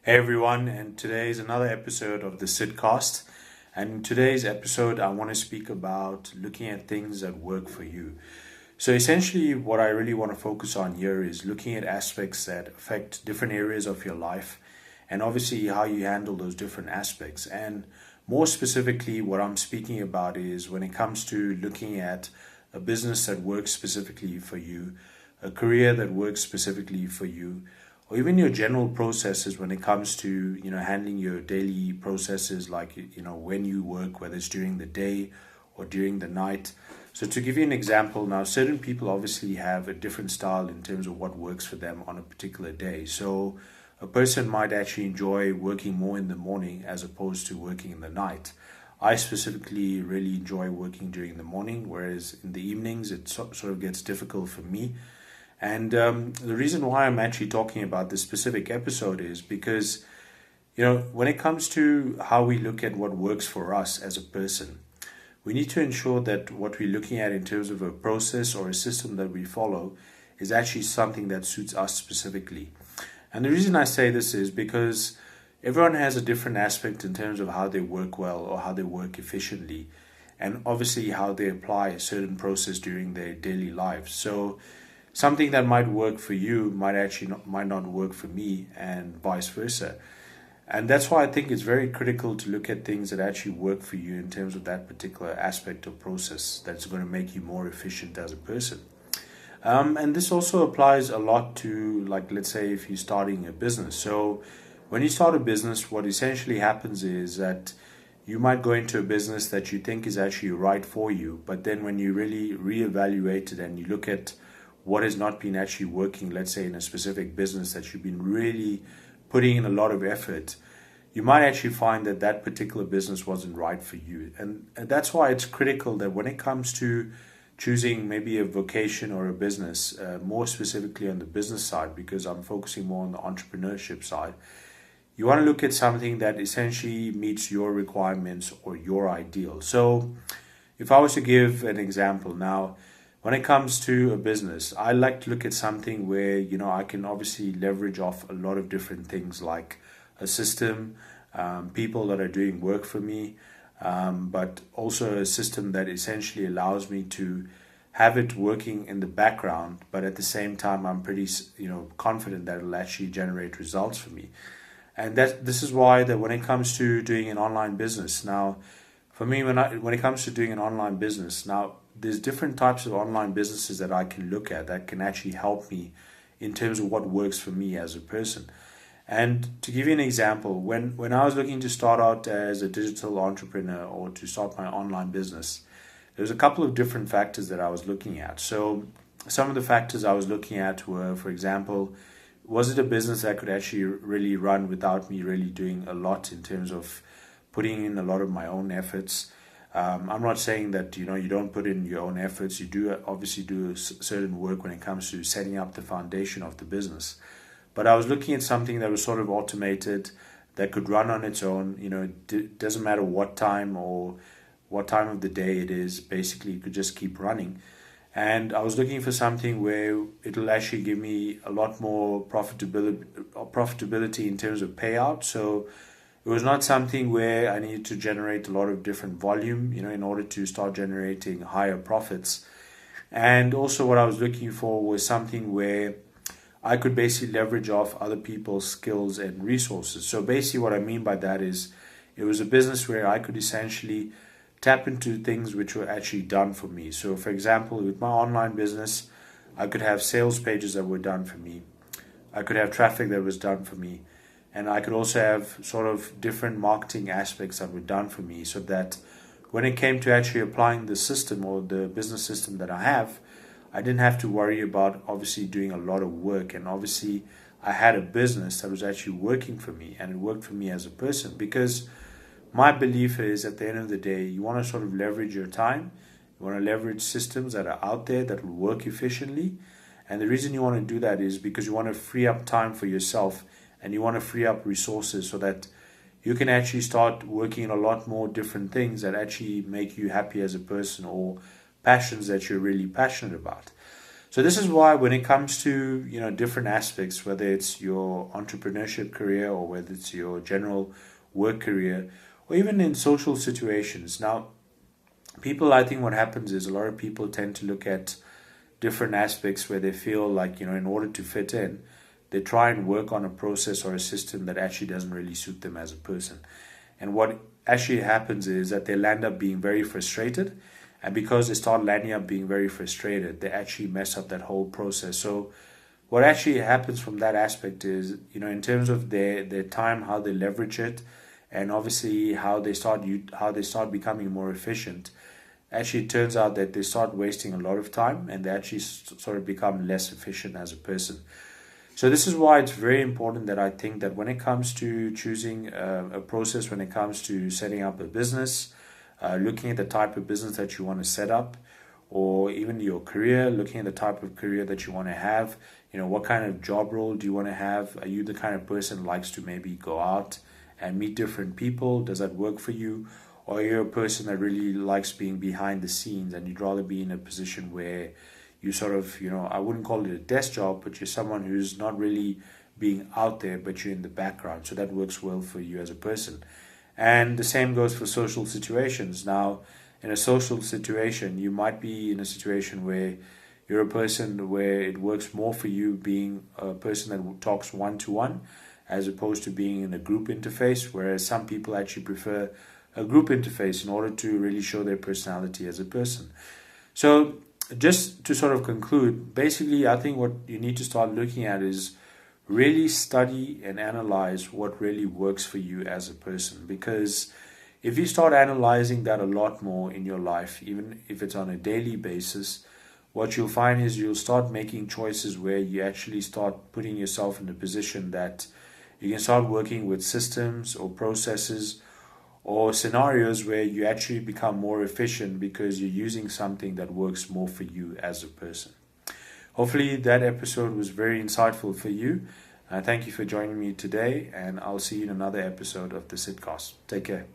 Hey everyone, and today is another episode of the Sidcast. And in today's episode, I want to speak about looking at things that work for you. So, essentially, what I really want to focus on here is looking at aspects that affect different areas of your life and obviously how you handle those different aspects. And more specifically, what I'm speaking about is when it comes to looking at a business that works specifically for you, a career that works specifically for you, or even your general processes when it comes to handling your daily processes, like when you work, whether it's during the day or during the night. So to give you an example, now certain people obviously have a different style in terms of what works for them on a particular day. So a person might actually enjoy working more in the morning as opposed to working in the night. I specifically really enjoy working during the morning, whereas in the evenings it sort of gets difficult for me. And the reason why I'm actually talking about this specific episode is because, when it comes to how we look at what works for us as a person, we need to ensure that what we're looking at in terms of a process or a system that we follow is actually something that suits us specifically. And the reason I say this is because everyone has a different aspect in terms of how they work well or how they work efficiently, and obviously how they apply a certain process during their daily lives. So something that might work for you might not work for me, and vice versa. And that's why I think it's very critical to look at things that actually work for you in terms of that particular aspect of process that's going to make you more efficient as a person. And this also applies a lot to, like, let's say if you're starting a business. So when you start a business, what essentially happens is that you might go into a business that you think is actually right for you, but then when you really reevaluate it and you look at what has not been actually working, let's say in a specific business that you've been really putting in a lot of effort, you might actually find that that particular business wasn't right for you. And that's why it's critical that when it comes to choosing maybe a vocation or a business, more specifically on the business side, because I'm focusing more on the entrepreneurship side, you want to look at something that essentially meets your requirements or your ideal. So if I was to give an example now, when it comes to a business, I like to look at something where, I can obviously leverage off a lot of different things like a system, people that are doing work for me, but also a system that essentially allows me to have it working in the background, but at the same time, I'm pretty, confident that it'll actually generate results for me. And this is why that when it comes to doing an online business now, for me, when it comes to doing an online business now, there's different types of online businesses that I can look at that can actually help me in terms of what works for me as a person. And to give you an example, when I was looking to start out as a digital entrepreneur or to start my online business, there was a couple of different factors that I was looking at. So some of the factors I was looking at were, for example, was it a business that could actually really run without me really doing a lot in terms of putting in a lot of my own efforts? I'm not saying that you don't put in your own efforts. You do obviously do certain work when it comes to setting up the foundation of the business. But I was looking at something that was sort of automated, that could run on its own. It doesn't matter what time or what time of the day it is. Basically, it could just keep running. And I was looking for something where it'll actually give me a lot more profitability in terms of payout. So it was not something where I needed to generate a lot of different volume, in order to start generating higher profits. And also what I was looking for was something where I could basically leverage off other people's skills and resources. So basically what I mean by that is it was a business where I could essentially tap into things which were actually done for me. So for example, with my online business, I could have sales pages that were done for me. I could have traffic that was done for me. And I could also have sort of different marketing aspects that were done for me, so that when it came to actually applying the system or the business system that I have, I didn't have to worry about obviously doing a lot of work. And obviously, I had a business that was actually working for me, and it worked for me as a person, because my belief is at the end of the day, you want to sort of leverage your time. You want to leverage systems that are out there that will work efficiently. And the reason you want to do that is because you want to free up time for yourself, and you want to free up resources so that you can actually start working on a lot more different things that actually make you happy as a person, or passions that you're really passionate about. So this is why when it comes to different aspects, whether it's your entrepreneurship career or whether it's your general work career or even in social situations. Now, people, I think what happens is a lot of people tend to look at different aspects where they feel like, in order to fit in, they try and work on a process or a system that actually doesn't really suit them as a person. And what actually happens is that they'll end up being very frustrated. And because they start landing up being very frustrated, they actually mess up that whole process. So what actually happens from that aspect is, in terms of their time, how they leverage it, and obviously how they start becoming more efficient, actually it turns out that they start wasting a lot of time and they actually sort of become less efficient as a person. So this is why it's very important that I think that when it comes to choosing a process, when it comes to setting up a business, looking at the type of business that you want to set up, or even your career, looking at the type of career that you want to have, what kind of job role do you want to have? Are you the kind of person who likes to maybe go out and meet different people? Does that work for you? Or are you a person that really likes being behind the scenes and you'd rather be in a position where you sort of, I wouldn't call it a desk job, but you're someone who's not really being out there, but you're in the background. So that works well for you as a person. And the same goes for social situations. Now, in a social situation, you might be in a situation where you're a person where it works more for you being a person that talks one-to-one as opposed to being in a group interface, whereas some people actually prefer a group interface in order to really show their personality as a person. So just to sort of conclude, basically, I think what you need to start looking at is really study and analyze what really works for you as a person. Because if you start analyzing that a lot more in your life, even if it's on a daily basis, what you'll find is you'll start making choices where you actually start putting yourself in a position that you can start working with systems or processes or scenarios where you actually become more efficient because you're using something that works more for you as a person. Hopefully that episode was very insightful for you. Thank you for joining me today, and I'll see you in another episode of the Sidcast. Take care.